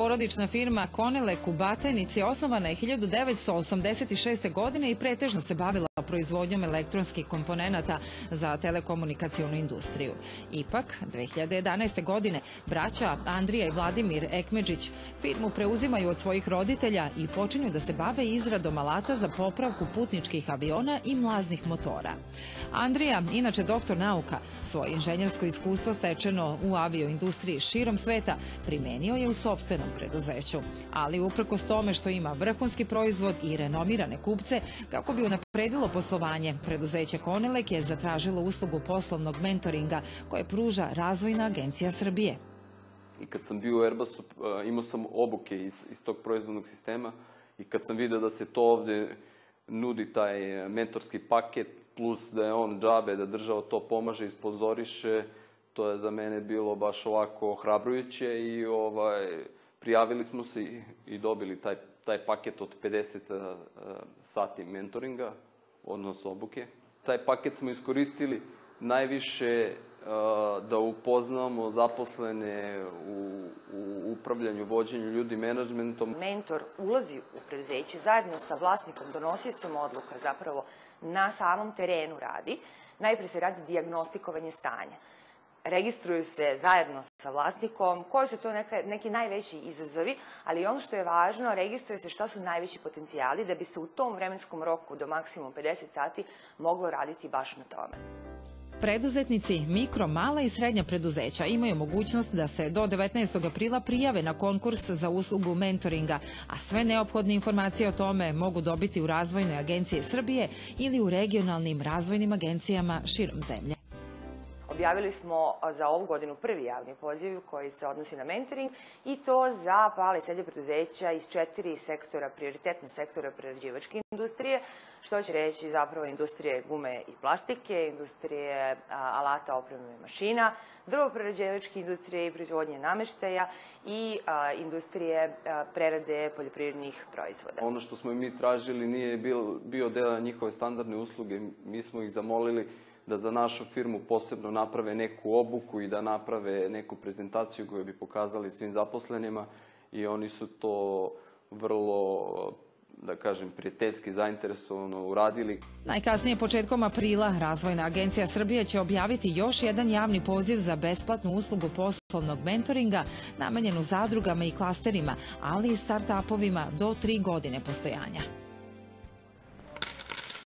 Porodična firma Konelek u Batajnici osnovana je 1986. godine i pretežno se bavila proizvodnjom elektronskih komponenata za telekomunikacionu industriju. Ipak, 2011. godine braća Andrija i Vladimir Ekmedžić firmu preuzimaju od svojih roditelja i počinju da se bave izradom alata za popravku putničkih aviona i mlaznih motora. Andrija, inače doktor nauka, svoje inženjersko iskustvo stečeno u avioindustriji širom sveta primenio je u sopstvenom preduzeću. Ali uprkos tome što ima vrhunski proizvod i renomirane kupce, kako bi unapredilo poslovanje, preduzeće Konelek je zatražilo uslugu poslovnog mentoringa koje pruža Razvojna agencija Srbije. I kad sam bio u Airbusu, imao sam obuke iz tog proizvodnog sistema i kad sam vidio da se to ovde nudi taj mentorski paket, plus da je on džabe, da država to pomaže i sponzoriše, to je za mene bilo baš ovako ohrabrujuće i prijavili smo se i dobili taj paket od 50 sati mentoringa, odnosno obuke. Taj paket smo iskoristili najviše da upoznamo zaposlene u upravljanju, vođenju ljudi, menadžmentom. Mentor ulazi u preduzeće zajedno sa vlasnikom, donosiocem odluka, zapravo na samom terenu radi. Najpre se radi dijagnostikovanje stanja. Registruju se zajedno sa vlasnikom, koji su to neki najveći izazovi, ali ono što je važno, registruje se šta su najveći potencijali da bi se u tom vremenskom roku do maksimum 50 sati moglo raditi baš na tome. Preduzetnici, mikro, mala i srednja preduzeća imaju mogućnost da se do 19. aprila prijave na konkurs za uslugu mentoringa, a sve neophodne informacije o tome mogu dobiti u Razvojnoj agenciji Srbije ili u regionalnim razvojnim agencijama širom zemlje. Objavili smo za ovu godinu prvi javni poziv koji se odnosi na mentoring i to za mala i srednja preduzeća iz 4 sektora, prioritetne sektora prerađivačke industrije, što će reći zapravo industrije gume i plastike, industrije alata, opreme i mašina, drvoprerađivačke industrije i proizvodnje nameštaja i industrije prerade poljoprivrednih proizvoda. Ono što smo mi tražili nije bio deo njihove standardne usluge, mi smo ih zamolili da za našu firmu posebno naprave neku obuku i da naprave neku prezentaciju koju bi pokazali svim zaposlenima i oni su to vrlo, da kažem, prijateljski zainteresovano uradili. Najkasnije početkom aprila Razvojna agencija Srbije će objaviti još jedan javni poziv za besplatnu uslugu poslovnog mentoringa namenjenu zadrugama i klasterima, ali i start-upovima do 3 godine postojanja.